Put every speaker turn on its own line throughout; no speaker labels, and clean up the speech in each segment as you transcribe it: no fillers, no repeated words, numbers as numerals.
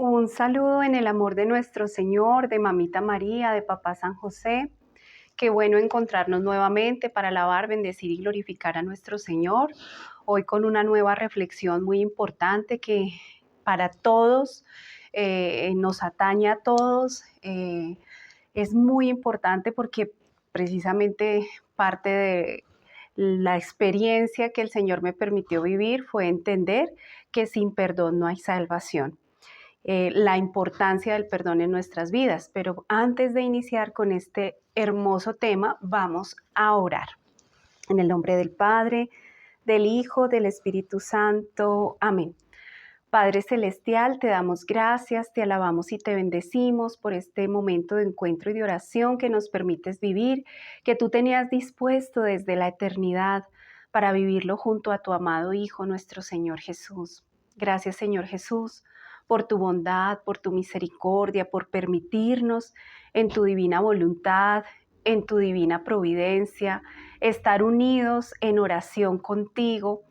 Un saludo en el amor de nuestro Señor, de Mamita María, de Papá San José. Qué bueno encontrarnos nuevamente para alabar, bendecir y glorificar a nuestro Señor. Hoy con una nueva reflexión muy importante que para todos nos atañe a todos. Es muy importante porque precisamente parte de la experiencia que el Señor me permitió vivir fue entender que sin perdón no hay salvación, la importancia del perdón en nuestras vidas. Pero antes de iniciar con este hermoso tema, vamos a orar. En el nombre del Padre, del Hijo, del Espíritu Santo. Amén. Padre Celestial, te damos gracias, te alabamos y te bendecimos por este momento de encuentro y de oración que nos permites vivir, que tú tenías dispuesto desde la eternidad para vivirlo junto a tu amado Hijo, nuestro Señor Jesús. Gracias, Señor Jesús, por tu bondad, por tu misericordia, por permitirnos en tu divina voluntad, en tu divina providencia, estar unidos en oración contigo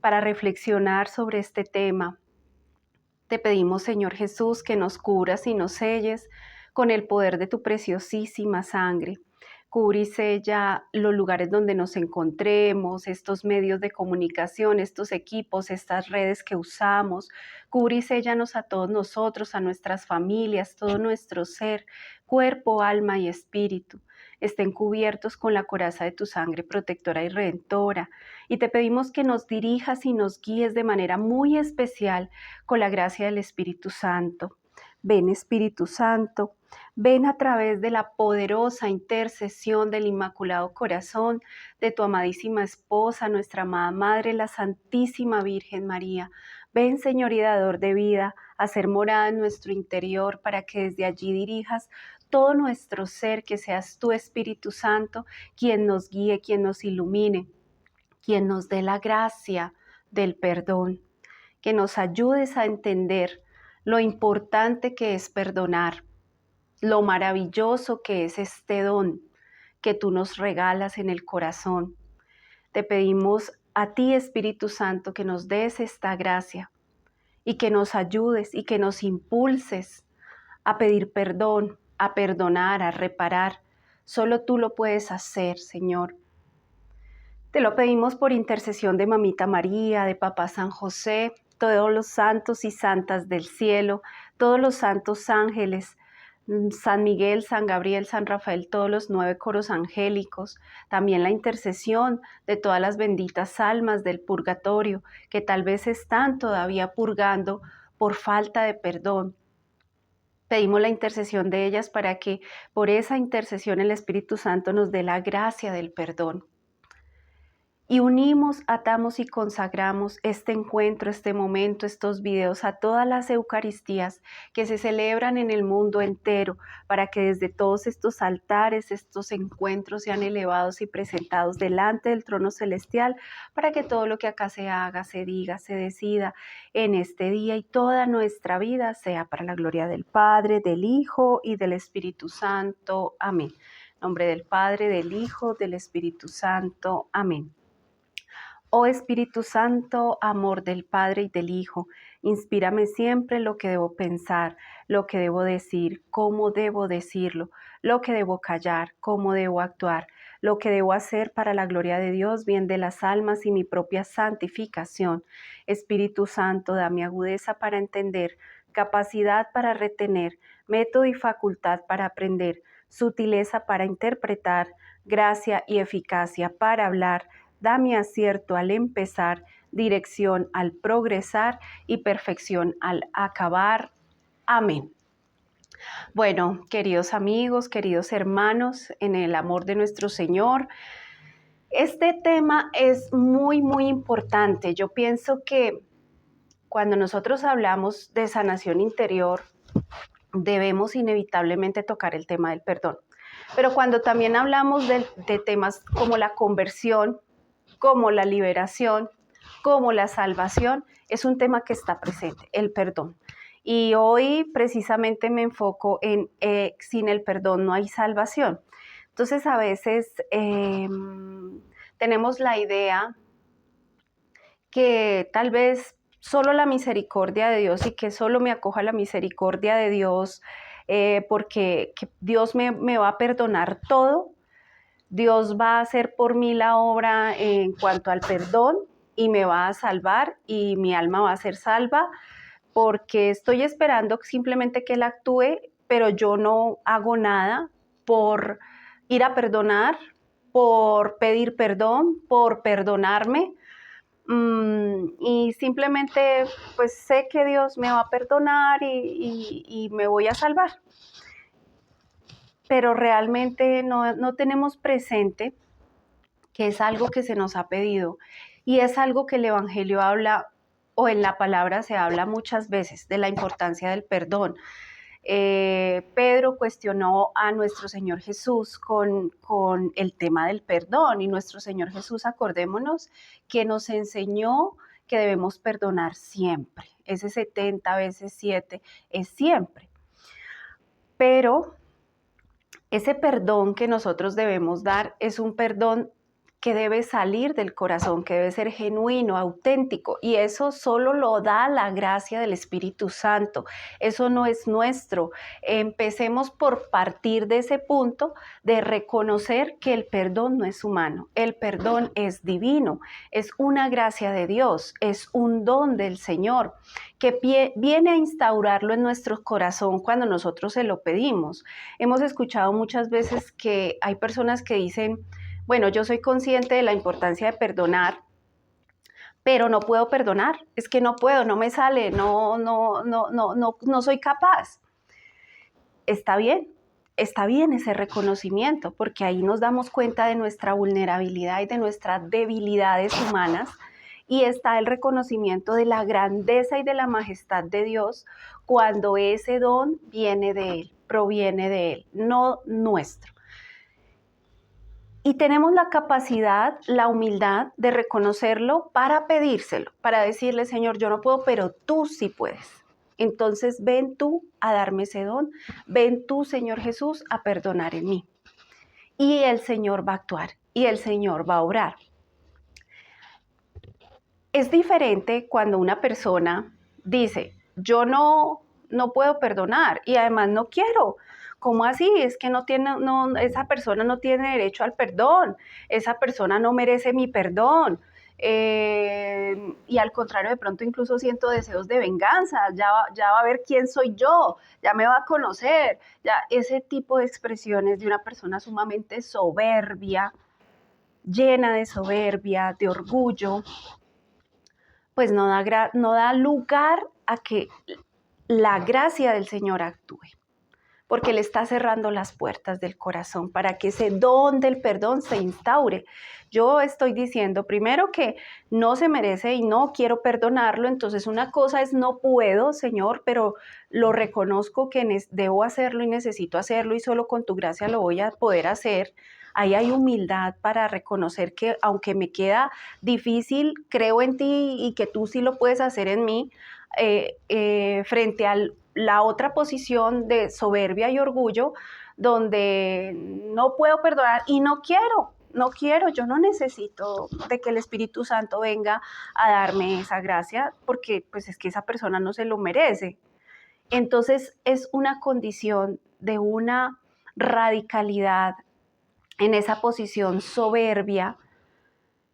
para reflexionar sobre este tema. Te pedimos, Señor Jesús, que nos cubras y nos selles con el poder de tu preciosísima sangre. Cubre y sella los lugares donde nos encontremos, estos medios de comunicación, estos equipos, estas redes que usamos. Cubre y séllanos a todos nosotros, a nuestras familias, todo nuestro ser, cuerpo, alma y espíritu. Estén cubiertos con la coraza de tu sangre protectora y redentora. Y te pedimos que nos dirijas y nos guíes de manera muy especial con la gracia del Espíritu Santo. Ven, Espíritu Santo, ven a través de la poderosa intercesión del Inmaculado Corazón de tu amadísima esposa, nuestra amada Madre, la Santísima Virgen María. Ven, Señor y dador de vida, a ser morada en nuestro interior para que desde allí dirijas todo nuestro ser, que seas tú, Espíritu Santo, quien nos guíe, quien nos ilumine, quien nos dé la gracia del perdón, que nos ayudes a entender lo importante que es perdonar, lo maravilloso que es este don que tú nos regalas en el corazón. Te pedimos a ti, Espíritu Santo, que nos des esta gracia y que nos ayudes y que nos impulses a pedir perdón, a perdonar, a reparar. Solo tú lo puedes hacer, Señor. Te lo pedimos por intercesión de Mamita María, de Papá San José, todos los santos y santas del cielo, todos los santos ángeles, San Miguel, San Gabriel, San Rafael, todos los 9 coros angélicos, también la intercesión de todas las benditas almas del purgatorio que tal vez están todavía purgando por falta de perdón. Pedimos la intercesión de ellas para que por esa intercesión el Espíritu Santo nos dé la gracia del perdón. Y unimos, atamos y consagramos este encuentro, este momento, estos videos a todas las Eucaristías que se celebran en el mundo entero, para que desde todos estos altares, estos encuentros sean elevados y presentados delante del trono celestial, para que todo lo que acá se haga, se diga, se decida en este día y toda nuestra vida sea para la gloria del Padre, del Hijo y del Espíritu Santo. Amén. En nombre del Padre, del Hijo, del Espíritu Santo. Amén. Oh Espíritu Santo, amor del Padre y del Hijo, inspírame siempre lo que debo pensar, lo que debo decir, cómo debo decirlo, lo que debo callar, cómo debo actuar, lo que debo hacer para la gloria de Dios, bien de las almas y mi propia santificación. Espíritu Santo, dame agudeza para entender, capacidad para retener, método y facultad para aprender, sutileza para interpretar, gracia y eficacia para hablar. Dame acierto al empezar, dirección al progresar y perfección al acabar. Amén. Bueno, queridos amigos, queridos hermanos, en el amor de nuestro Señor, este tema es muy, muy importante. Yo pienso que cuando nosotros hablamos de sanación interior, debemos inevitablemente tocar el tema del perdón. Pero cuando también hablamos de temas como la conversión, como la liberación, como la salvación, es un tema que está presente, el perdón. Y hoy precisamente me enfoco en sin el perdón no hay salvación. Entonces a veces tenemos la idea que tal vez solo la misericordia de Dios y que solo me acoja a la misericordia de Dios, porque que Dios me va a perdonar todo. Dios va a hacer por mí la obra en cuanto al perdón y me va a salvar y mi alma va a ser salva, porque estoy esperando simplemente que Él actúe, pero yo no hago nada por ir a perdonar, por pedir perdón, por perdonarme. Y simplemente pues sé que Dios me va a perdonar y me voy a salvar. Pero realmente no tenemos presente que es algo que se nos ha pedido y es algo que el Evangelio habla, o en la palabra se habla muchas veces, de la importancia del perdón. Pedro cuestionó a nuestro Señor Jesús con el tema del perdón, y nuestro Señor Jesús, acordémonos, que nos enseñó que debemos perdonar siempre. Ese 70 veces 7 es siempre. Pero ese perdón que nosotros debemos dar es un perdón que debe salir del corazón, que debe ser genuino, auténtico, y eso solo lo da la gracia del Espíritu Santo. Eso no es nuestro. Empecemos por partir de ese punto de reconocer que el perdón no es humano, el perdón es divino, es una gracia de Dios, es un don del Señor que viene a instaurarlo en nuestro corazón cuando nosotros se lo pedimos. Hemos escuchado muchas veces que hay personas que dicen: bueno, yo soy consciente de la importancia de perdonar, pero no puedo perdonar, es que no puedo, no me sale, no soy capaz. Está bien ese reconocimiento, porque ahí nos damos cuenta de nuestra vulnerabilidad y de nuestras debilidades humanas, y está el reconocimiento de la grandeza y de la majestad de Dios cuando ese don viene de Él, proviene de Él, no nuestro. Y tenemos la capacidad, la humildad de reconocerlo para pedírselo, para decirle: Señor, yo no puedo, pero tú sí puedes. Entonces ven tú a darme ese don, ven tú, Señor Jesús, a perdonar en mí. Y el Señor va a actuar y el Señor va a obrar. Es diferente cuando una persona dice: yo no puedo perdonar y además no quiero. ¿Cómo así? Es que esa persona no tiene derecho al perdón, esa persona no merece mi perdón. Y al contrario, de pronto incluso siento deseos de venganza, ya va a ver quién soy yo, ya me va a conocer. Ya, ese tipo de expresiones de una persona sumamente soberbia, llena de soberbia, de orgullo, pues no da lugar a que la gracia del Señor actúe, porque le está cerrando las puertas del corazón para que ese don del perdón se instaure. Yo estoy diciendo primero que no se merece y no quiero perdonarlo, entonces una cosa es: no puedo, Señor, pero lo reconozco que debo hacerlo y necesito hacerlo, y solo con tu gracia lo voy a poder hacer. Ahí hay humildad para reconocer que aunque me queda difícil, creo en ti y que tú sí lo puedes hacer en mí, frente a la otra posición de soberbia y orgullo, donde no puedo perdonar y no quiero, yo no necesito de que el Espíritu Santo venga a darme esa gracia, porque pues es que esa persona no se lo merece. Entonces es una condición de una radicalidad en esa posición soberbia,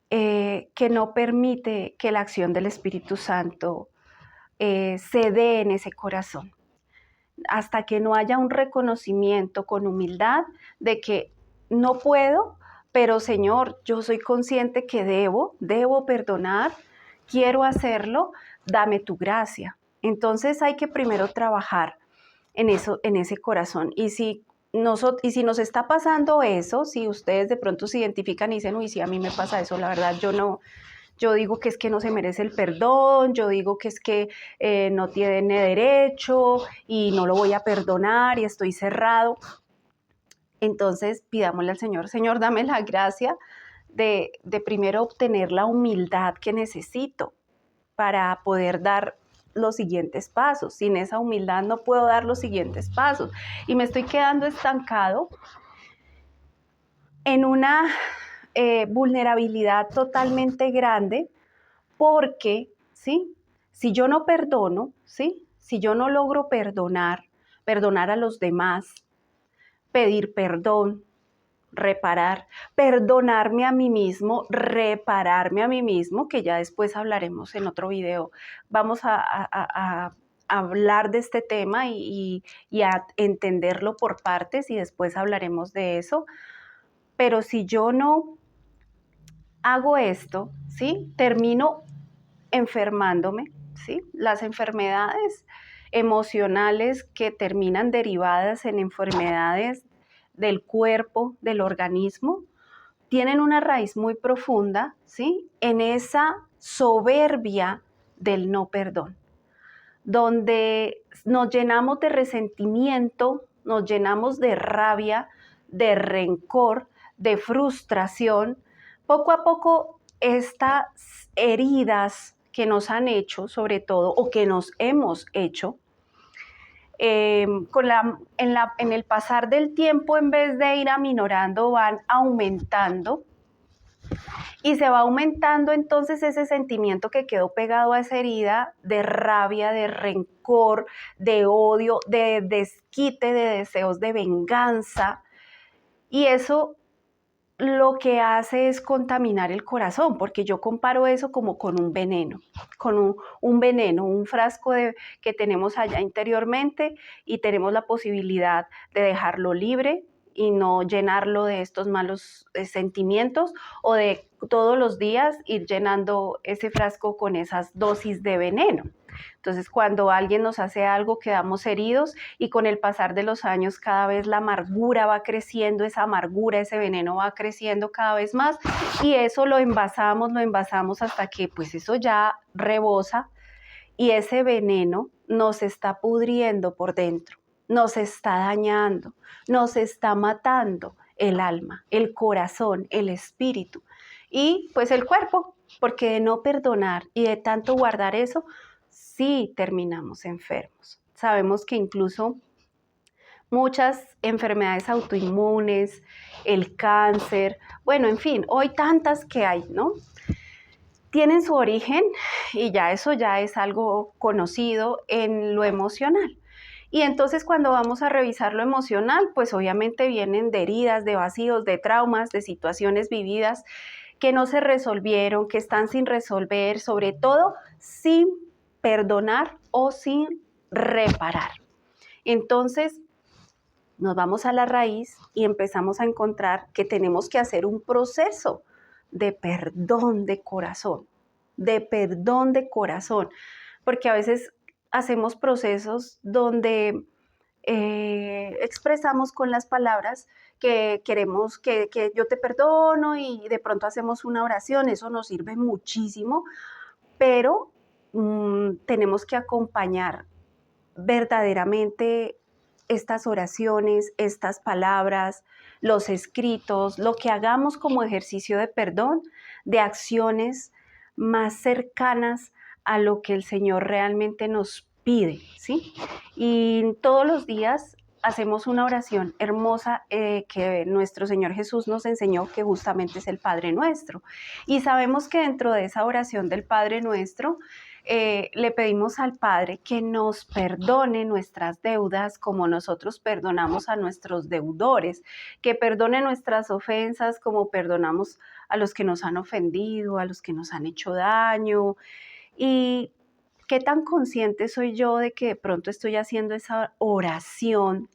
que no permite que la acción del Espíritu Santo se dé en ese corazón, hasta que no haya un reconocimiento con humildad de que no puedo, pero Señor, yo soy consciente que debo perdonar, quiero hacerlo, dame tu gracia. Entonces hay que primero trabajar en eso, en ese corazón. Y si nos está pasando eso, si ustedes de pronto se identifican y dicen: uy, sí, a mí me pasa eso, la verdad, yo digo que es que no se merece el perdón, yo digo que es que no tiene derecho y no lo voy a perdonar y estoy cerrado. Entonces pidámosle al Señor: Señor, dame la gracia de primero obtener la humildad que necesito para poder dar los siguientes pasos. Sin esa humildad no puedo dar los siguientes pasos y me estoy quedando estancado en una vulnerabilidad totalmente grande, porque, ¿sí?, Si yo no perdono, ¿sí? Si yo no logro perdonar a los demás, pedir perdón, reparar, perdonarme a mí mismo, repararme a mí mismo, que ya después hablaremos en otro video. Vamos a hablar de este tema y a entenderlo por partes y después hablaremos de eso. Pero si yo no hago esto, ¿sí? Termino enfermándome, ¿sí? Las enfermedades emocionales que terminan derivadas en enfermedades del cuerpo, del organismo, tienen una raíz muy profunda, ¿sí? En esa soberbia del no perdón, donde nos llenamos de resentimiento, nos llenamos de rabia, de rencor, de frustración. Poco a poco estas heridas que nos han hecho, sobre todo, o que nos hemos hecho, en el pasar del tiempo, en vez de ir aminorando, van aumentando. Y se va aumentando entonces ese sentimiento que quedó pegado a esa herida de rabia, de rencor, de odio, de desquite, de deseos de venganza. Y eso lo que hace es contaminar el corazón, porque yo comparo eso como con un veneno, con un veneno, un frasco que tenemos allá interiormente y tenemos la posibilidad de dejarlo libre y no llenarlo de estos malos sentimientos, o de todos los días ir llenando ese frasco con esas dosis de veneno. Entonces, cuando alguien nos hace algo, quedamos heridos, y con el pasar de los años cada vez la amargura va creciendo, esa amargura, ese veneno va creciendo cada vez más, y eso lo envasamos hasta que pues eso ya rebosa, y ese veneno nos está pudriendo por dentro, nos está dañando, nos está matando el alma, el corazón, el espíritu y pues el cuerpo, porque de no perdonar y de tanto guardar eso, sí terminamos enfermos. Sabemos que incluso muchas enfermedades autoinmunes, el cáncer, bueno, en fin, hoy tantas que hay, ¿no? Tienen su origen, y ya eso ya es algo conocido, en lo emocional. Y entonces cuando vamos a revisar lo emocional, pues obviamente vienen de heridas, de vacíos, de traumas, de situaciones vividas que no se resolvieron, que están sin resolver, sobre todo sin perdonar o sin reparar. Entonces nos vamos a la raíz y empezamos a encontrar que tenemos que hacer un proceso de perdón de corazón, porque a veces hacemos procesos donde expresamos con las palabras que queremos que yo te perdono, y de pronto hacemos una oración, eso nos sirve muchísimo, pero tenemos que acompañar verdaderamente estas oraciones, estas palabras, los escritos, lo que hagamos como ejercicio de perdón, de acciones más cercanas a lo que el Señor realmente nos pide, ¿sí? Y todos los días hacemos una oración hermosa que nuestro Señor Jesús nos enseñó, que justamente es el Padre Nuestro. Y sabemos que dentro de esa oración del Padre Nuestro, le pedimos al Padre que nos perdone nuestras deudas como nosotros perdonamos a nuestros deudores, que perdone nuestras ofensas como perdonamos a los que nos han ofendido, a los que nos han hecho daño. Y qué tan consciente soy yo de que de pronto estoy haciendo esa oración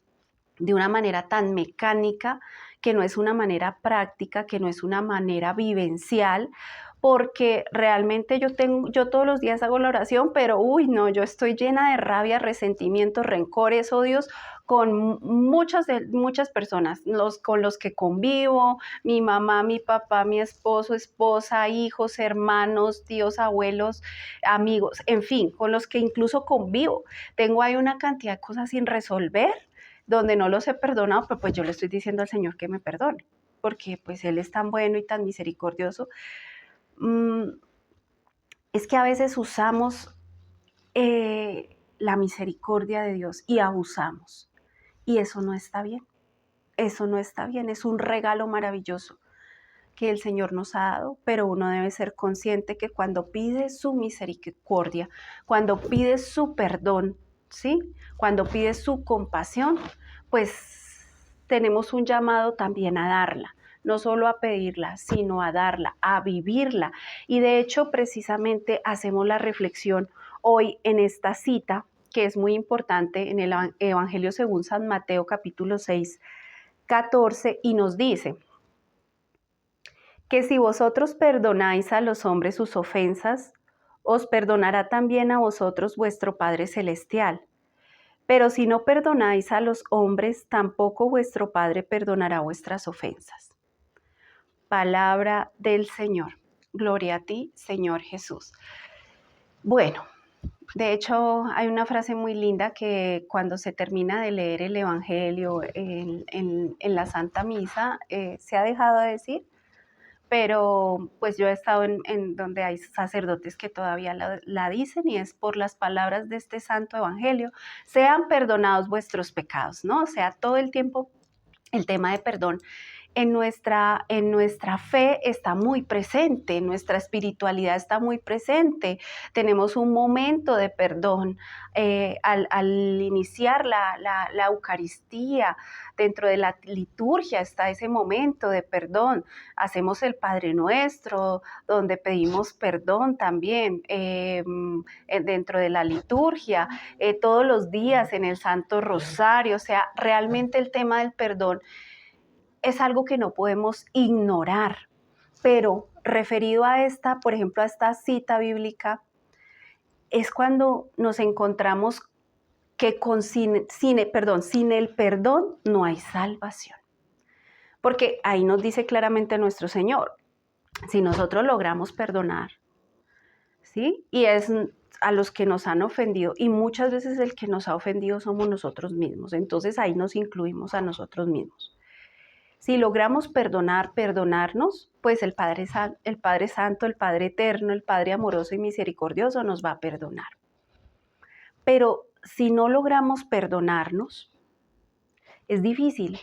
de una manera tan mecánica, que no es una manera práctica, que no es una manera vivencial, porque realmente yo todos los días hago la oración, pero no, yo estoy llena de rabia, resentimientos, rencores, odios con muchas personas, con los que convivo, mi mamá, mi papá, mi esposo, esposa, hijos, hermanos, tíos, abuelos, amigos, en fin, con los que incluso convivo. Tengo ahí una cantidad de cosas sin resolver, donde no los he perdonado, pero pues yo le estoy diciendo al Señor que me perdone, porque pues Él es tan bueno y tan misericordioso. Es que a veces usamos la misericordia de Dios y abusamos, y eso no está bien, eso no está bien, es un regalo maravilloso que el Señor nos ha dado, pero uno debe ser consciente que cuando pide su misericordia, cuando pide su perdón, ¿sí? Cuando pide su compasión, pues tenemos un llamado también a darla, no solo a pedirla, sino a darla, a vivirla. Y de hecho, precisamente hacemos la reflexión hoy en esta cita, que es muy importante en el Evangelio según San Mateo, capítulo 6, 14, y nos dice que si vosotros perdonáis a los hombres sus ofensas, os perdonará también a vosotros vuestro Padre Celestial. Pero si no perdonáis a los hombres, tampoco vuestro Padre perdonará vuestras ofensas. Palabra del Señor. Gloria a ti, Señor Jesús. Bueno, de hecho hay una frase muy linda que cuando se termina de leer el Evangelio en la Santa Misa, se ha dejado de decir, pero pues yo he estado en donde hay sacerdotes que todavía la dicen, y es: por las palabras de este santo evangelio, sean perdonados vuestros pecados, ¿no? O sea, todo el tiempo el tema de perdón en nuestra fe está muy presente, en nuestra espiritualidad está muy presente. Tenemos un momento de perdón al iniciar la Eucaristía. Dentro de la liturgia está ese momento de perdón. Hacemos el Padre Nuestro, donde pedimos perdón también dentro de la liturgia. Todos los días en el Santo Rosario. O sea, realmente el tema del perdón es algo que no podemos ignorar, pero referido a esta, por ejemplo, a esta cita bíblica, es cuando nos encontramos que sin el perdón no hay salvación. Porque ahí nos dice claramente nuestro Señor, si nosotros logramos perdonar, ¿sí? Y es a los que nos han ofendido, y muchas veces el que nos ha ofendido somos nosotros mismos, entonces ahí nos incluimos a nosotros mismos. Si logramos perdonarnos, pues el Padre Santo, el Padre Eterno, el Padre amoroso y misericordioso nos va a perdonar. Pero si no logramos perdonarnos, es difícil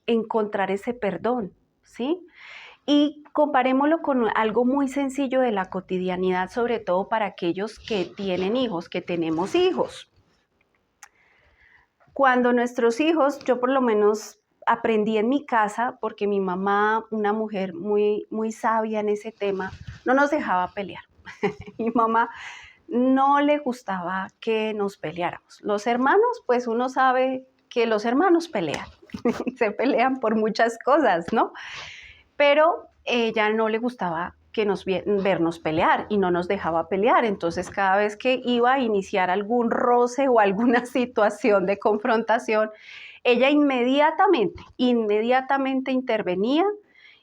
encontrar ese perdón, ¿sí? Y comparémoslo con algo muy sencillo de la cotidianidad, sobre todo para aquellos que tienen hijos, que tenemos hijos. Cuando nuestros hijos, yo por lo menos aprendí en mi casa, porque mi mamá, una mujer muy, muy sabia en ese tema, no nos dejaba pelear. Mi mamá no le gustaba que nos peleáramos. Los hermanos, pues uno sabe que los hermanos pelean, se pelean por muchas cosas, ¿no? Pero ella no le gustaba que vernos pelear y no nos dejaba pelear. Entonces, cada vez que iba a iniciar algún roce o alguna situación de confrontación, ella inmediatamente intervenía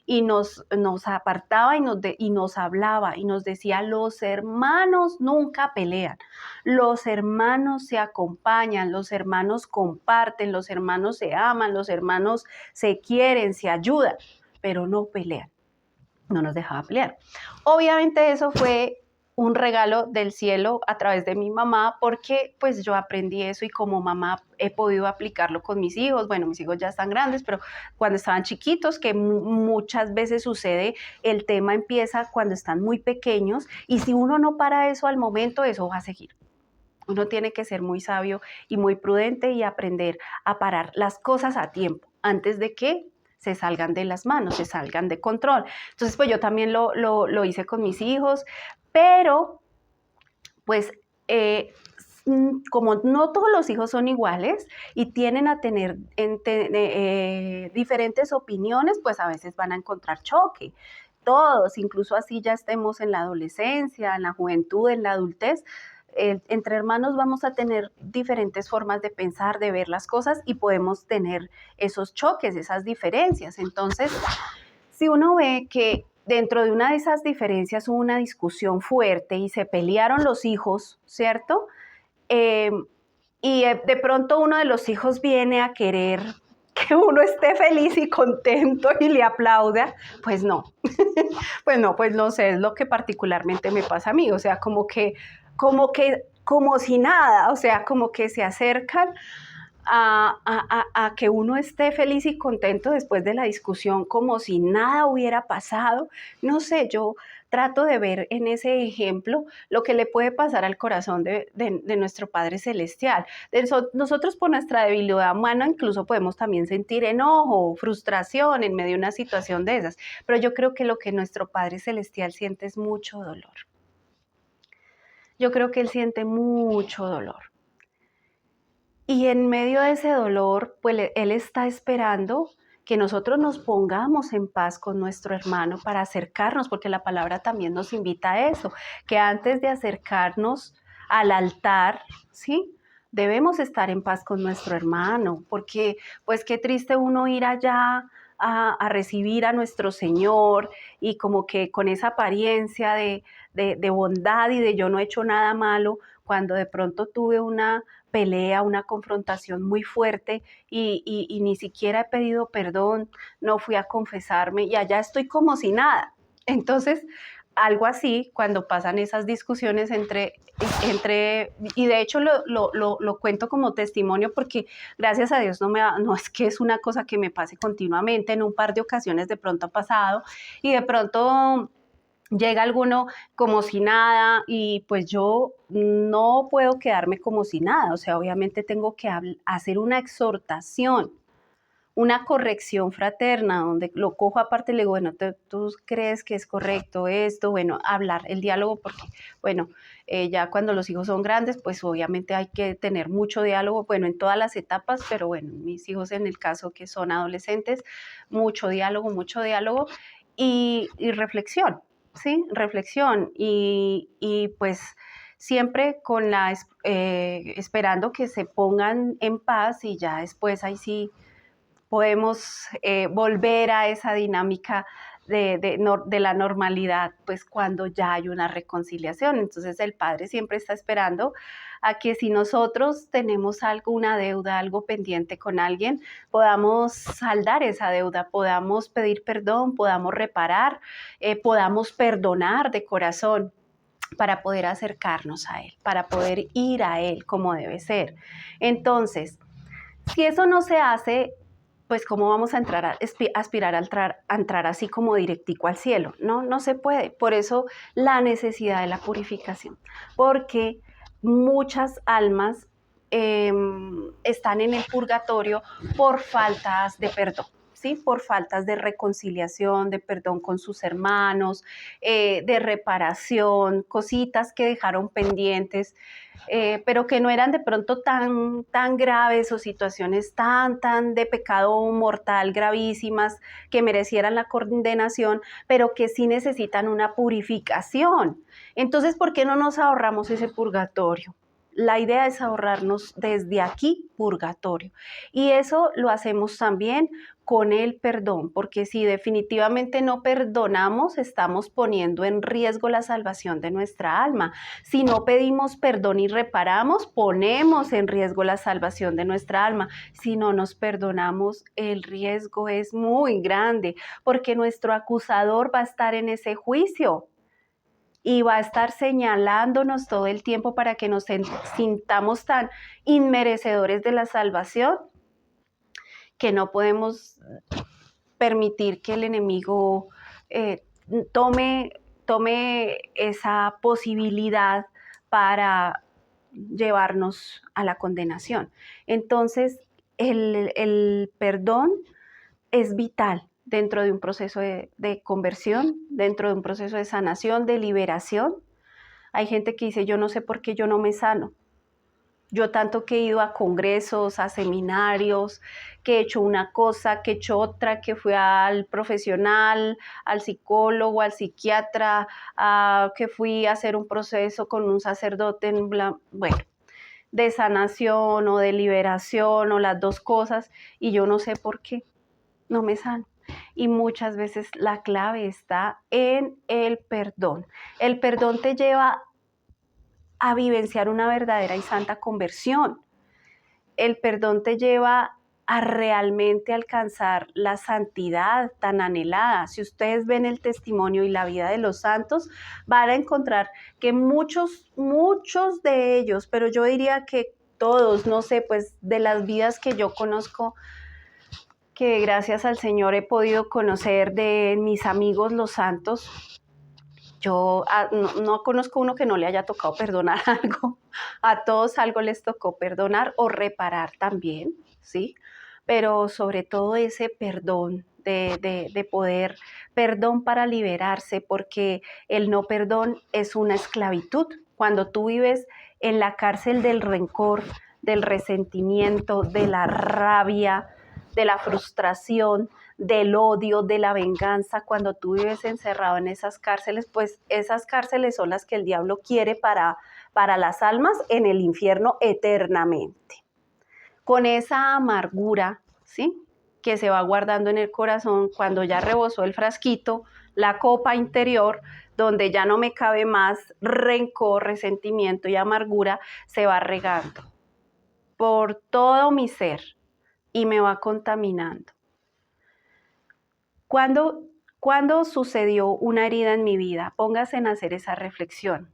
y nos apartaba y nos hablaba y nos decía: los hermanos nunca pelean, los hermanos se acompañan, los hermanos comparten, los hermanos se aman, los hermanos se quieren, se ayudan, pero no pelean. No nos dejaba pelear. Obviamente eso fue un regalo del cielo a través de mi mamá, porque pues yo aprendí eso y como mamá he podido aplicarlo con mis hijos. Bueno, mis hijos ya están grandes, pero cuando estaban chiquitos, que muchas veces sucede, el tema empieza cuando están muy pequeños, y si uno no para eso al momento, eso va a seguir. Uno tiene que ser muy sabio y muy prudente y aprender a parar las cosas a tiempo, antes de que se salgan de las manos, se salgan de control. Entonces, pues yo también lo hice con mis hijos, pero pues como no todos los hijos son iguales y tienden a tener diferentes opiniones, pues a veces van a encontrar choque. Todos, incluso así ya estemos en la adolescencia, en la juventud, en la adultez, entre hermanos vamos a tener diferentes formas de pensar, de ver las cosas, y podemos tener esos choques, esas diferencias. Entonces, si uno ve que dentro de una de esas diferencias hubo una discusión fuerte y se pelearon los hijos, ¿cierto? Y de pronto uno de los hijos viene a querer que uno esté feliz y contento y le aplauda, pues no, pues no sé, es lo que particularmente me pasa a mí, o sea, como si nada, o sea, como que se acercan a que uno esté feliz y contento después de la discusión como si nada hubiera pasado. No sé, yo trato de ver en ese ejemplo lo que le puede pasar al corazón de nuestro Padre Celestial. Nosotros por nuestra debilidad humana incluso podemos también sentir enojo, frustración en medio de una situación de esas, pero yo creo que lo que nuestro Padre Celestial siente es mucho dolor. Yo creo que Él siente mucho dolor. Y en medio de ese dolor, pues Él está esperando que nosotros nos pongamos en paz con nuestro hermano para acercarnos, porque la palabra también nos invita a eso, que antes de acercarnos al altar, ¿sí? Debemos estar en paz con nuestro hermano, porque pues qué triste uno ir allá a recibir a nuestro Señor y como que con esa apariencia de bondad y de yo no he hecho nada malo, cuando de pronto tuve una pelea, una confrontación muy fuerte y ni siquiera he pedido perdón, no fui a confesarme y allá estoy como si nada. Entonces, algo así, cuando pasan esas discusiones y de hecho lo cuento como testimonio porque gracias a Dios no es que es una cosa que me pase continuamente, en un par de ocasiones de pronto ha pasado y de pronto llega alguno como si nada y pues yo no puedo quedarme como si nada, o sea, obviamente tengo que hacer una exhortación, una corrección fraterna, donde lo cojo aparte y le digo, bueno, ¿tú crees que es correcto esto? Bueno, hablar, el diálogo, porque, bueno, ya cuando los hijos son grandes, pues obviamente hay que tener mucho diálogo, bueno, en todas las etapas, pero bueno, mis hijos en el caso que son adolescentes, mucho diálogo y reflexión, ¿sí? Reflexión y pues siempre con esperando que se pongan en paz y ya después ahí sí podemos volver a esa dinámica de la normalidad, pues cuando ya hay una reconciliación. Entonces el Padre siempre está esperando a que si nosotros tenemos una deuda, algo pendiente con alguien, podamos saldar esa deuda, podamos pedir perdón, podamos reparar, podamos perdonar de corazón para poder acercarnos a Él, para poder ir a Él como debe ser. Entonces, si eso no se hace, pues cómo vamos a aspirar a entrar así como directico al cielo. No, no se puede. Por eso la necesidad de la purificación, porque muchas almas están en el purgatorio por faltas de perdón. ¿Sí? Por faltas de reconciliación, de perdón con sus hermanos, de reparación, cositas que dejaron pendientes, pero que no eran de pronto tan graves o situaciones tan de pecado mortal gravísimas que merecieran la condenación, pero que sí necesitan una purificación. Entonces, ¿por qué no nos ahorramos ese purgatorio? La idea es ahorrarnos desde aquí purgatorio. Y eso lo hacemos también con el perdón, porque si definitivamente no perdonamos, estamos poniendo en riesgo la salvación de nuestra alma. Si no pedimos perdón y reparamos, ponemos en riesgo la salvación de nuestra alma. Si no nos perdonamos, el riesgo es muy grande, porque nuestro acusador va a estar en ese juicio y va a estar señalándonos todo el tiempo para que nos sintamos tan inmerecedores de la salvación que no podemos permitir que el enemigo eh, tome esa posibilidad para llevarnos a la condenación. Entonces, el perdón es vital dentro de un proceso de conversión, dentro de un proceso de sanación, de liberación. Hay gente que dice, yo no sé por qué yo no me sano. Yo tanto que he ido a congresos, a seminarios, que he hecho una cosa, que he hecho otra, que fui al profesional, al psicólogo, al psiquiatra, que fui a hacer un proceso con un sacerdote bueno, de sanación o de liberación o las dos cosas, y yo no sé por qué no me sano. Y muchas veces la clave está en el perdón. El perdón te lleva a vivenciar una verdadera y santa conversión. El perdón te lleva a realmente alcanzar la santidad tan anhelada. Si ustedes ven el testimonio y la vida de los santos, van a encontrar que muchos de ellos, pero yo diría que todos, no sé, pues de las vidas que yo conozco, que gracias al Señor he podido conocer de mis amigos los santos. Yo no conozco uno que no le haya tocado perdonar algo. A todos algo les tocó perdonar o reparar también, ¿sí? Pero sobre todo ese perdón, de poder, perdón para liberarse, porque el no perdón es una esclavitud. Cuando tú vives en la cárcel del rencor, del resentimiento, de la rabia, de la frustración, del odio, de la venganza, cuando tú vives encerrado en esas cárceles, pues esas cárceles son las que el diablo quiere para las almas en el infierno eternamente. Con esa amargura, ¿sí?, que se va guardando en el corazón cuando ya rebosó el frasquito, la copa interior, donde ya no me cabe más rencor, resentimiento y amargura, se va regando por todo mi ser y me va contaminando. ¿Cuándo sucedió una herida en mi vida? Póngase en hacer esa reflexión.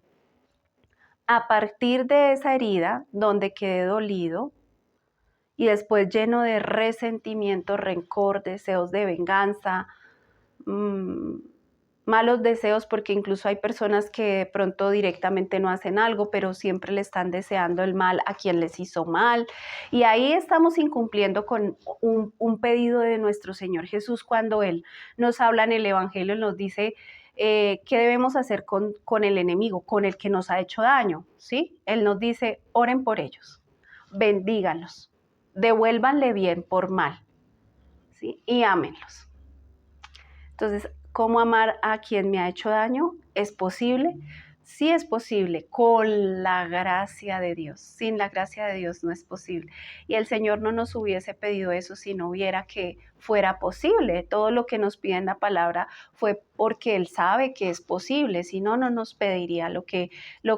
A partir de esa herida, donde quedé dolido y después lleno de resentimiento, rencor, deseos de venganza, malos deseos, porque incluso hay personas que de pronto directamente no hacen algo, pero siempre le están deseando el mal a quien les hizo mal. Y ahí estamos incumpliendo con un pedido de nuestro Señor Jesús cuando Él nos habla en el Evangelio, nos dice qué debemos hacer con el enemigo, con el que nos ha hecho daño, ¿sí? Él nos dice, oren por ellos, bendíganlos, devuélvanle bien por mal, ¿sí? Y ámenlos. Entonces, ¿cómo amar a quien me ha hecho daño? ¿Es posible? Sí es posible, con la gracia de Dios. Sin la gracia de Dios no es posible. Y el Señor no nos hubiese pedido eso si no hubiera que fuera posible. Todo lo que nos pide en la palabra fue porque Él sabe que es posible. Si no, no nos pediría lo que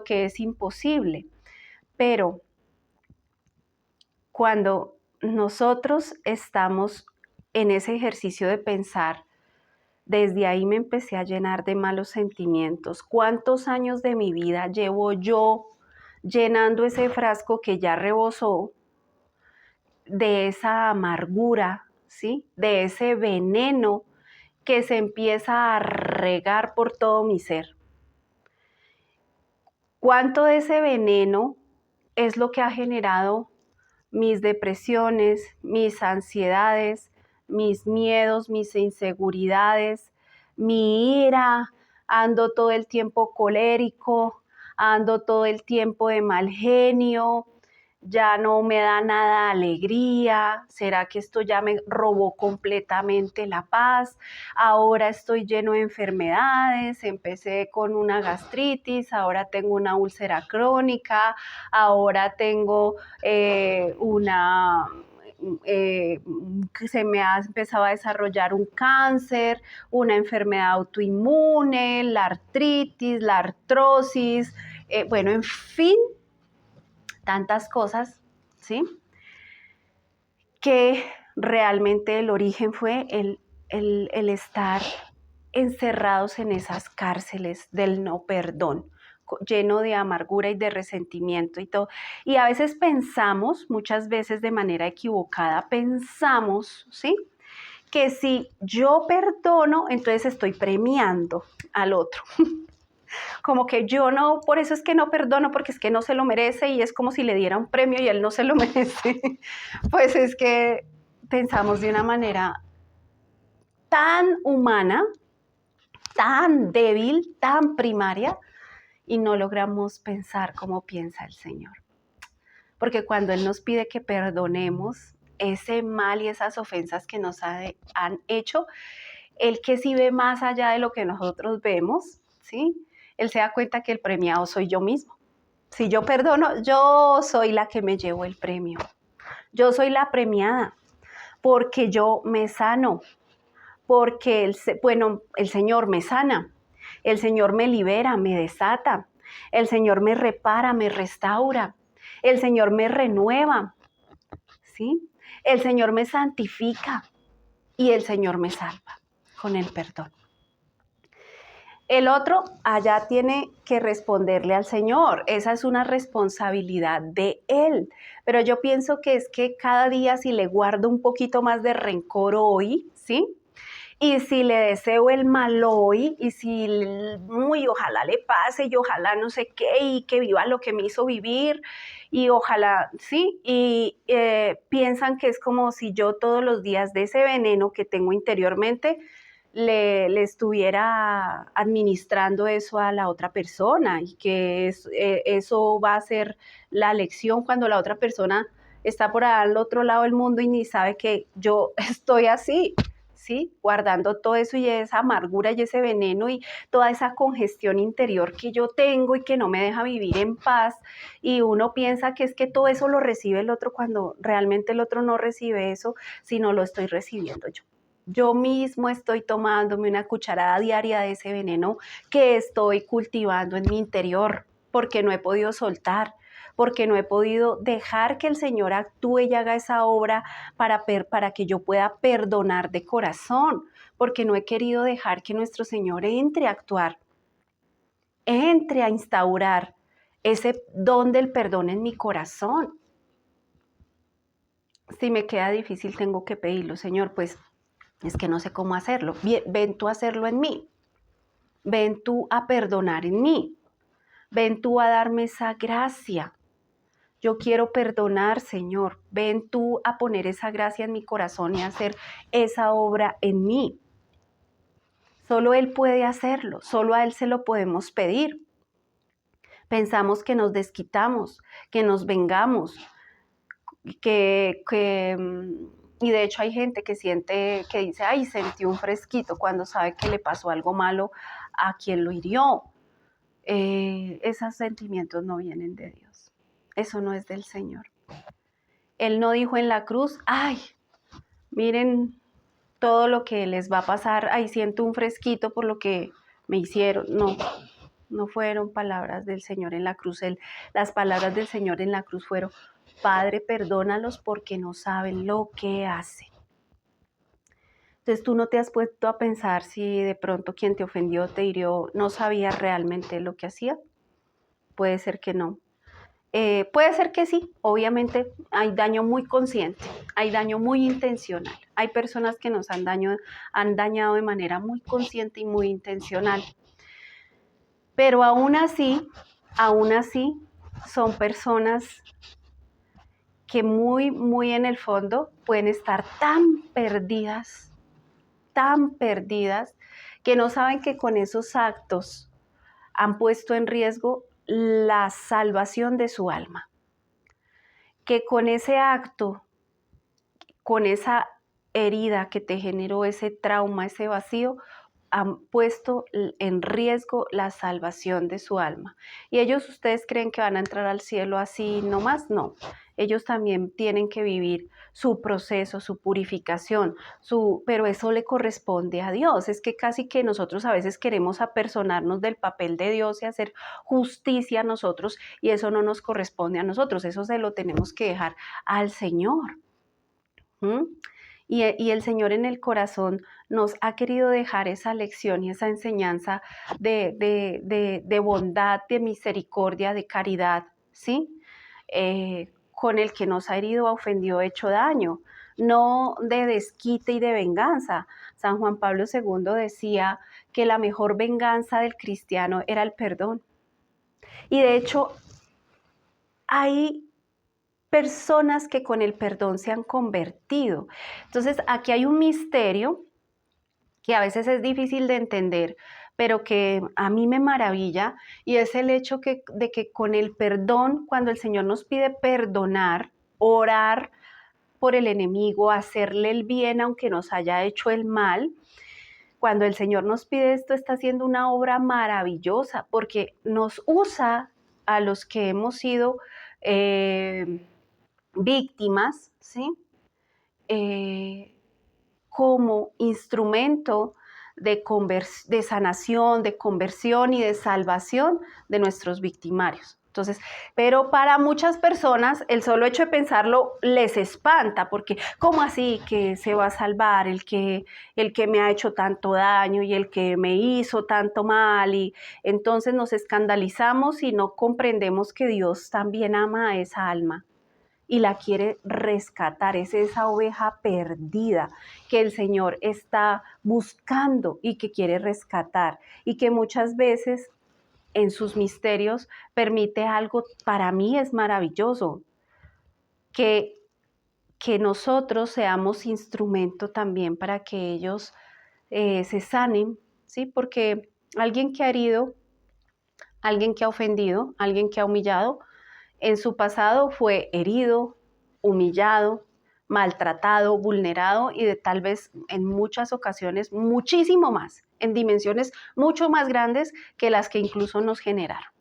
es imposible. Pero cuando nosotros estamos en ese ejercicio de pensar, desde ahí me empecé a llenar de malos sentimientos. ¿Cuántos años de mi vida llevo yo llenando ese frasco que ya rebosó de esa amargura, ¿sí? De ese veneno que se empieza a regar por todo mi ser? ¿Cuánto de ese veneno es lo que ha generado mis depresiones, mis ansiedades, mis miedos, mis inseguridades, mi ira? Ando todo el tiempo colérico, ando todo el tiempo de mal genio, ya no me da nada alegría. ¿Será que esto ya me robó completamente la paz? Ahora estoy lleno de enfermedades, empecé con una gastritis, ahora tengo una úlcera crónica, ahora tengo se me ha empezado a desarrollar un cáncer, una enfermedad autoinmune, la artritis, la artrosis, bueno, en fin, tantas cosas, ¿sí? Que realmente el origen fue el estar encerrados en esas cárceles del no perdón, lleno de amargura y de resentimiento y todo. Y a veces pensamos, muchas veces de manera equivocada, pensamos, ¿sí?, que si yo perdono, entonces estoy premiando al otro. Como que yo no, por eso es que no perdono, porque es que no se lo merece y es como si le diera un premio y él no se lo merece. Pues es que pensamos de una manera tan humana, tan débil, tan primaria, y no logramos pensar como piensa el Señor. Porque cuando Él nos pide que perdonemos ese mal y esas ofensas que nos han hecho, Él, que sí ve más allá de lo que nosotros vemos, ¿sí?, Él se da cuenta que el premiado soy yo mismo. Si yo perdono, yo soy la que me llevo el premio. Yo soy la premiada, porque yo me sano, porque el Señor me sana, el Señor me libera, me desata, el Señor me repara, me restaura, el Señor me renueva, ¿sí? El Señor me santifica y el Señor me salva con el perdón. El otro allá tiene que responderle al Señor. Esa es una responsabilidad de Él. Pero yo pienso que es que cada día si le guardo un poquito más de rencor hoy, ¿sí? Y si le deseo el mal hoy, y si muy ojalá le pase, y ojalá no sé qué, y que viva lo que me hizo vivir, y ojalá, sí, y piensan que es como si yo todos los días de ese veneno que tengo interiormente, le estuviera administrando eso a la otra persona, y que eso va a ser la lección cuando la otra persona está por allá al otro lado del mundo y ni sabe que yo estoy así. ¿Sí? Guardando todo eso y esa amargura y ese veneno y toda esa congestión interior que yo tengo y que no me deja vivir en paz. Y uno piensa que es que todo eso lo recibe el otro cuando realmente el otro no recibe eso, sino lo estoy recibiendo yo. Yo mismo estoy tomándome una cucharada diaria de ese veneno que estoy cultivando en mi interior porque no he podido soltar, porque no he podido dejar que el Señor actúe y haga esa obra para que yo pueda perdonar de corazón, porque no he querido dejar que nuestro Señor entre a actuar, entre a instaurar ese don del perdón en mi corazón. Si me queda difícil, tengo que pedirlo, Señor, pues es que no sé cómo hacerlo. Bien, ven tú a hacerlo en mí, ven tú a perdonar en mí, ven tú a darme esa gracia. Yo quiero perdonar, Señor. Ven tú a poner esa gracia en mi corazón y a hacer esa obra en mí. Solo Él puede hacerlo, solo a Él se lo podemos pedir. Pensamos que nos desquitamos, que nos vengamos, y de hecho hay gente que siente, que dice, ay, sentí un fresquito cuando sabe que le pasó algo malo a quien lo hirió. Esos sentimientos no vienen de Dios. Eso no es del Señor. Él no dijo en la cruz, ay, miren todo lo que les va a pasar, ahí siento un fresquito por lo que me hicieron. No, no fueron palabras del Señor en la cruz. Las palabras del Señor en la cruz fueron, Padre, perdónalos porque no saben lo que hacen. Entonces tú no te has puesto a pensar si de pronto quien te ofendió, te hirió, no sabía realmente lo que hacía. Puede ser que no. Puede ser que sí, obviamente hay daño muy consciente, hay daño muy intencional. Hay personas que nos han dañado de manera muy consciente y muy intencional. Pero aún así, son personas que muy en el fondo pueden estar tan perdidas, que no saben que con esos actos han puesto en riesgo la salvación de su alma. Que con ese acto, con esa herida que te generó ese trauma, ese vacío, han puesto en riesgo la salvación de su alma. Y ellos, ¿ustedes creen que van a entrar al cielo así nomás? No. Ellos también tienen que vivir su proceso, su purificación, pero eso le corresponde a Dios. Es que casi que nosotros a veces queremos apersonarnos del papel de Dios y hacer justicia a nosotros, y eso no nos corresponde a nosotros, eso se lo tenemos que dejar al Señor. Y el Señor en el corazón nos ha querido dejar esa lección y esa enseñanza de bondad, de misericordia, de caridad, ¿sí? Con el que nos ha herido, ofendido, hecho daño, no de desquite y de venganza. San Juan Pablo II decía que la mejor venganza del cristiano era el perdón. Y de hecho, hay personas que con el perdón se han convertido. Entonces, aquí hay un misterio que a veces es difícil de entender, pero que a mí me maravilla, y es el hecho de que con el perdón, cuando el Señor nos pide perdonar, orar por el enemigo, hacerle el bien aunque nos haya hecho el mal, cuando el Señor nos pide esto, está haciendo una obra maravillosa, porque nos usa a los que hemos sido víctimas, ¿sí? Como instrumento de sanación, de conversión y de salvación de nuestros victimarios. Entonces, pero para muchas personas el solo hecho de pensarlo les espanta, porque ¿cómo así que se va a salvar el que me ha hecho tanto daño y el que me hizo tanto mal? Y entonces nos escandalizamos y no comprendemos que Dios también ama a esa alma y la quiere rescatar. Es esa oveja perdida que el Señor está buscando y que quiere rescatar, y que muchas veces en sus misterios permite algo, para mí es maravilloso, que, que nosotros seamos instrumento también para que ellos se sanen, ¿sí? Porque alguien que ha herido, alguien que ha ofendido, alguien que ha humillado, en su pasado fue herido, humillado, maltratado, vulnerado y de tal vez en muchas ocasiones muchísimo más, en dimensiones mucho más grandes que las que incluso nos generaron.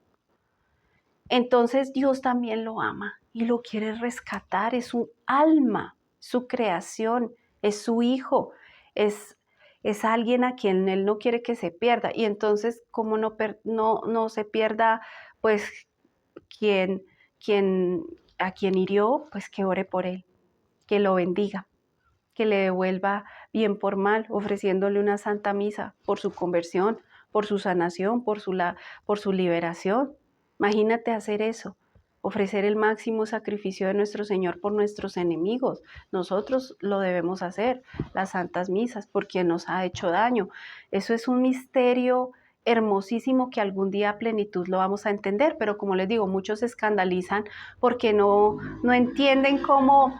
Entonces Dios también lo ama y lo quiere rescatar, es su alma, su creación, es su hijo, es, es alguien a quien Él no quiere que se pierda. Y entonces, como no se pierda, pues quien, quien, a quien hirió, pues que ore por él, que lo bendiga, que le devuelva bien por mal, ofreciéndole una santa misa por su conversión, por su sanación, por su liberación. Imagínate hacer eso, ofrecer el máximo sacrificio de nuestro Señor por nuestros enemigos. Nosotros lo debemos hacer, las santas misas, por quien nos ha hecho daño. Eso es un misterio hermosísimo que algún día a plenitud lo vamos a entender, pero como les digo, muchos se escandalizan porque no entienden cómo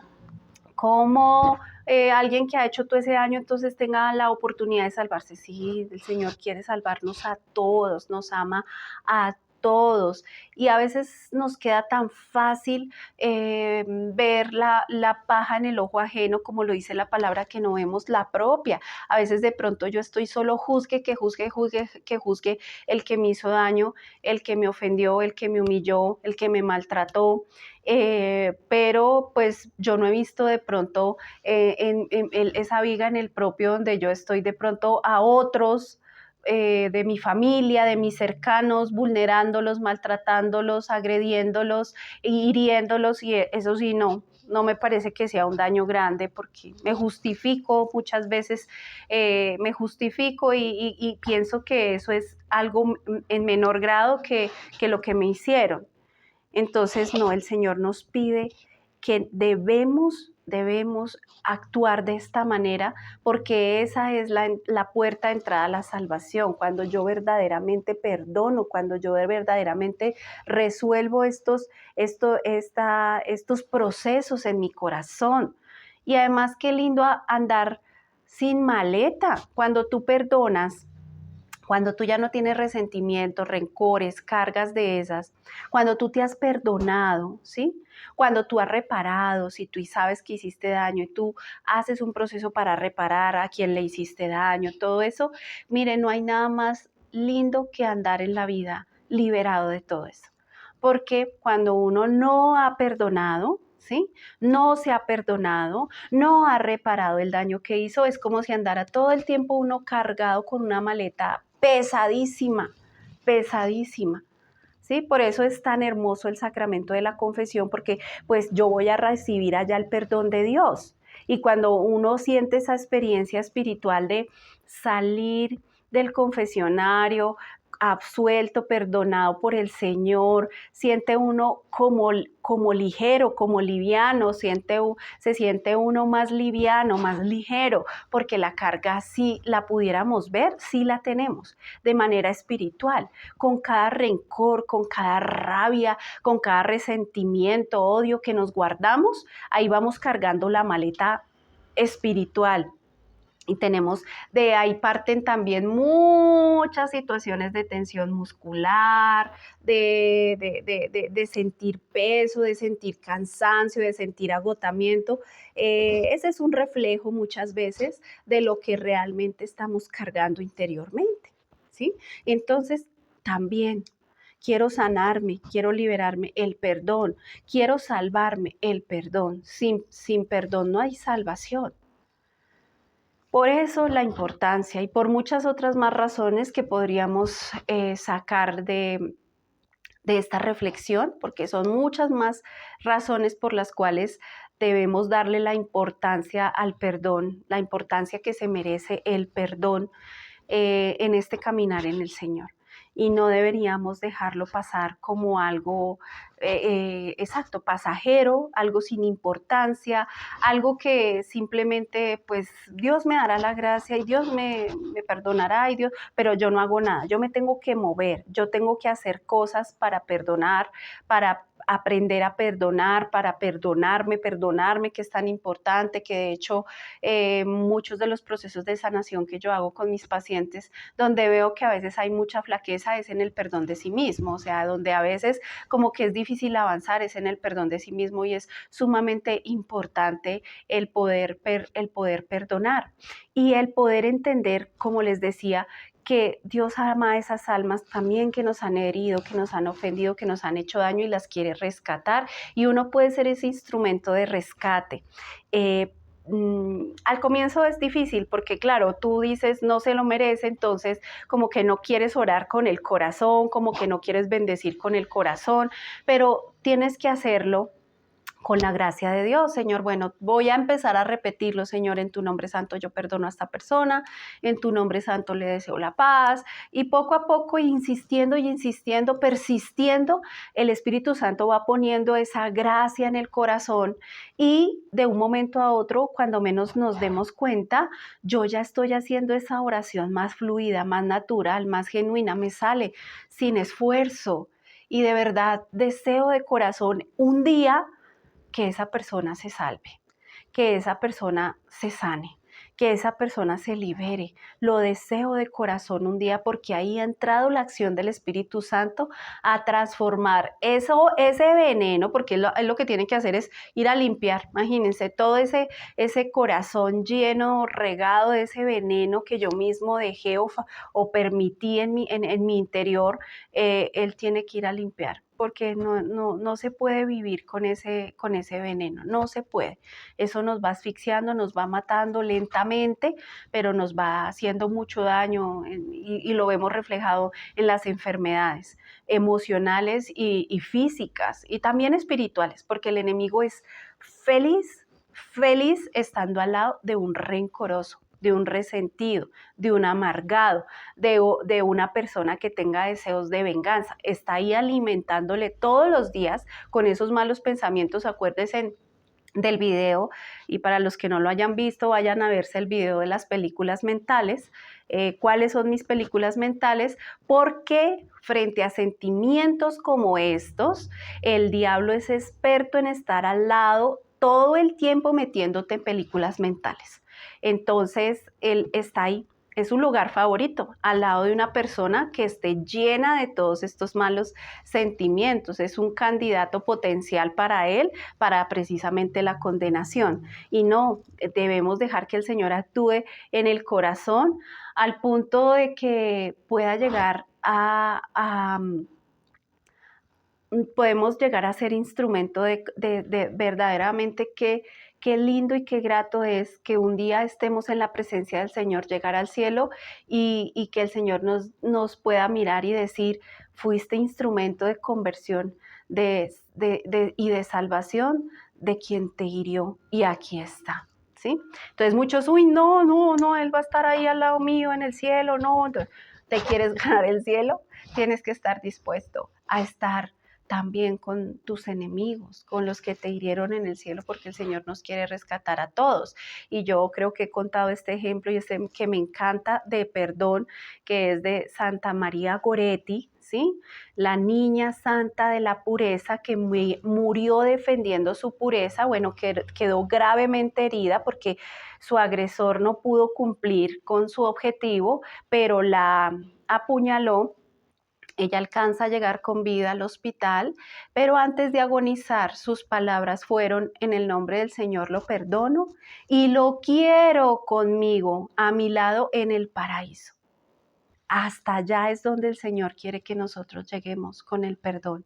alguien que ha hecho todo ese daño entonces tenga la oportunidad de salvarse. Sí, el Señor quiere salvarnos a todos, nos ama a todos, y a veces nos queda tan fácil ver la paja en el ojo ajeno, como lo dice la palabra, que no vemos la propia. A veces de pronto yo estoy solo que juzgue el que me hizo daño, el que me ofendió, el que me humilló, el que me maltrató, pero pues yo no he visto de pronto esa viga en el propio donde yo estoy de pronto a otros de mi familia, de mis cercanos, vulnerándolos, maltratándolos, agrediéndolos, hiriéndolos, y eso sí no me parece que sea un daño grande, porque me justifico muchas veces, me justifico y pienso que eso es algo en menor grado que lo que me hicieron. Entonces, no, el Señor nos pide que debemos actuar de esta manera, porque esa es la puerta de entrada a la salvación. Cuando yo verdaderamente perdono, cuando yo verdaderamente resuelvo estos procesos en mi corazón. Y además, qué lindo andar sin maleta. Cuando tú perdonas, cuando tú ya no tienes resentimientos, rencores, cargas de esas, cuando tú te has perdonado, ¿sí? Cuando tú has reparado, si tú sabes que hiciste daño y tú haces un proceso para reparar a quien le hiciste daño, todo eso, mire, no hay nada más lindo que andar en la vida liberado de todo eso. Porque cuando uno no ha perdonado, ¿sí? No se ha perdonado, no ha reparado el daño que hizo, es como si andara todo el tiempo uno cargado con una maleta pesadísima, pesadísima. ¿Sí? Por eso es tan hermoso el sacramento de la confesión, porque pues yo voy a recibir allá el perdón de Dios. Y cuando uno siente esa experiencia espiritual de salir del confesionario absuelto, perdonado por el Señor, siente uno como ligero, como liviano, se siente uno más liviano, más ligero, porque la carga, si la pudiéramos ver, sí la tenemos de manera espiritual, con cada rencor, con cada rabia, con cada resentimiento, odio que nos guardamos, ahí vamos cargando la maleta espiritual. Y de ahí parten también muchas situaciones de tensión muscular, de sentir peso, de sentir cansancio, de sentir agotamiento. Ese es un reflejo muchas veces de lo que realmente estamos cargando interiormente, ¿sí? Entonces, también quiero sanarme, quiero liberarme, el perdón, quiero salvarme, el perdón. Sin perdón no hay salvación. Por eso la importancia y por muchas otras más razones que podríamos sacar de esta reflexión, porque son muchas más razones por las cuales debemos darle la importancia al perdón, la importancia que se merece el perdón en este caminar en el Señor. Y no deberíamos dejarlo pasar como algo, exacto, pasajero, algo sin importancia, algo que simplemente, pues, Dios me dará la gracia y Dios me perdonará, y Dios, pero yo no hago nada, yo me tengo que mover, yo tengo que hacer cosas para perdonar, para aprender a perdonar, para perdonarme, que es tan importante, que de hecho muchos de los procesos de sanación que yo hago con mis pacientes, donde veo que a veces hay mucha flaqueza, es en el perdón de sí mismo, o sea, donde a veces como que es difícil avanzar, es en el perdón de sí mismo, y es sumamente importante el poder perdonar y el poder entender, como les decía, que Dios ama a esas almas también que nos han herido, que nos han ofendido, que nos han hecho daño y las quiere rescatar, y uno puede ser ese instrumento de rescate. Al comienzo es difícil porque claro, tú dices no se lo merece, entonces como que no quieres orar con el corazón, como que no quieres bendecir con el corazón, pero tienes que hacerlo con la gracia de Dios. Señor, bueno, voy a empezar a repetirlo, Señor, en tu nombre santo yo perdono a esta persona, en tu nombre santo le deseo la paz, y poco a poco, insistiendo y insistiendo, persistiendo, el Espíritu Santo va poniendo esa gracia en el corazón, y de un momento a otro, cuando menos nos demos cuenta, yo ya estoy haciendo esa oración más fluida, más natural, más genuina, me sale sin esfuerzo, y de verdad deseo de corazón un día que esa persona se salve, que esa persona se sane, que esa persona se libere. Lo deseo de corazón un día, porque ahí ha entrado la acción del Espíritu Santo a transformar ese veneno, porque él lo que tiene que hacer es ir a limpiar. Imagínense todo ese corazón lleno, regado de ese veneno que yo mismo dejé o permití en mi interior. Él tiene que ir a limpiar, porque no se puede vivir con ese veneno, no se puede. Eso nos va asfixiando, nos va matando lentamente, pero nos va haciendo mucho daño, y lo vemos reflejado en las enfermedades emocionales y físicas, y también espirituales, porque el enemigo es feliz estando al lado de un rencoroso, de un resentido, de un amargado, de una persona que tenga deseos de venganza. Está ahí alimentándole todos los días con esos malos pensamientos. Acuérdense del video, y para los que no lo hayan visto, vayan a verse el video de las películas mentales. ¿Cuáles son mis películas mentales? Porque frente a sentimientos como estos, el diablo es experto en estar al lado todo el tiempo metiéndote en películas mentales. Entonces, él está ahí. Es un lugar favorito, al lado de una persona que esté llena de todos estos malos sentimientos. Es un candidato potencial para él, para precisamente la condenación. Y no, debemos dejar que el Señor actúe en el corazón al punto de que pueda llegar podemos llegar a ser instrumento de verdaderamente qué lindo y qué grato es que un día estemos en la presencia del Señor, llegar al cielo, y que el Señor nos pueda mirar y decir, fuiste instrumento de conversión y de salvación de quien te hirió, y aquí está. ¿Sí? Entonces muchos, uy, no, Él va a estar ahí al lado mío en el cielo, no. Entonces, ¿te quieres ganar el cielo? Tienes que estar dispuesto a estar también con tus enemigos, con los que te hirieron en el cielo, porque el Señor nos quiere rescatar a todos. Y yo creo que he contado este ejemplo, y este que me encanta, de perdón, que es de Santa María Goretti, ¿sí? La niña santa de la pureza, que murió defendiendo su pureza. Bueno, que quedó gravemente herida porque su agresor no pudo cumplir con su objetivo, pero la apuñaló. Ella alcanza a llegar con vida al hospital, pero antes de agonizar, sus palabras fueron: en el nombre del Señor lo perdono y lo quiero conmigo, a mi lado en el paraíso. Hasta allá es donde el Señor quiere que nosotros lleguemos, con el perdón.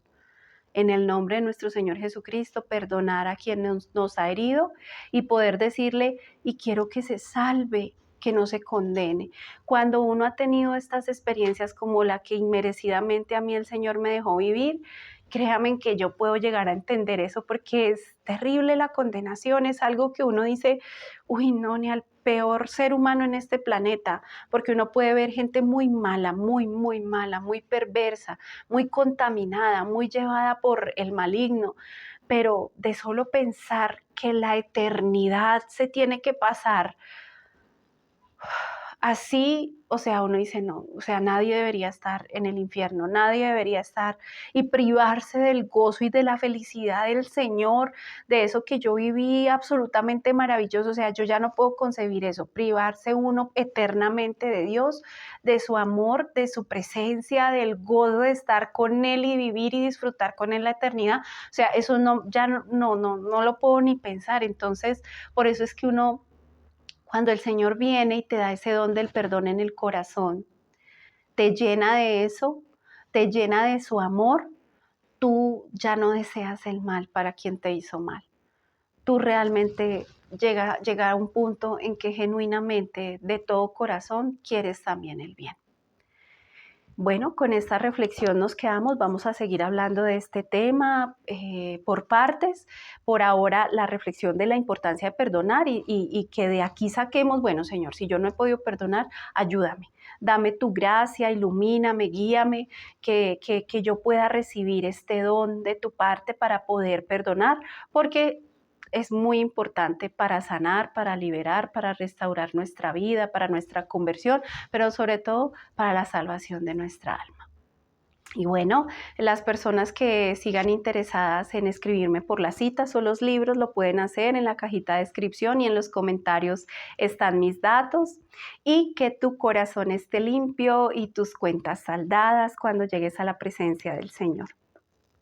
En el nombre de nuestro Señor Jesucristo, perdonar a quien nos ha herido, y poder decirle, y quiero que se salve, que no se condene. Cuando uno ha tenido estas experiencias como la que inmerecidamente a mí el Señor me dejó vivir, créanme que yo puedo llegar a entender eso porque es terrible la condenación, es algo que uno dice, uy, no, ni al peor ser humano en este planeta, porque uno puede ver gente muy mala, muy mala, muy perversa, muy contaminada, muy llevada por el maligno, pero de solo pensar que la eternidad se tiene que pasar así, o sea, uno dice, no, o sea, nadie debería estar en el infierno, nadie debería estar y privarse del gozo y de la felicidad del Señor, de eso que yo viví absolutamente maravilloso, o sea, yo ya no puedo concebir eso, privarse uno eternamente de Dios, de su amor, de su presencia, del gozo de estar con Él y vivir y disfrutar con Él la eternidad, o sea, eso no, ya no lo puedo ni pensar, entonces, por eso es que uno cuando el Señor viene y te da ese don del perdón en el corazón, te llena de eso, te llena de su amor, tú ya no deseas el mal para quien te hizo mal. Tú realmente llega a un punto en que genuinamente, de todo corazón, quieres también el bien. Bueno, con esta reflexión nos quedamos. Vamos a seguir hablando de este tema por partes. Por ahora, la reflexión de la importancia de perdonar y que de aquí saquemos, bueno, Señor, si yo no he podido perdonar, ayúdame. Dame tu gracia, ilumíname, guíame, que yo pueda recibir este don de tu parte para poder perdonar, porque es muy importante para sanar, para liberar, para restaurar nuestra vida, para nuestra conversión, pero sobre todo para la salvación de nuestra alma. Y bueno, las personas que sigan interesadas en escribirme por las citas o los libros lo pueden hacer en la cajita de descripción y en los comentarios están mis datos. Y que tu corazón esté limpio y tus cuentas saldadas cuando llegues a la presencia del Señor.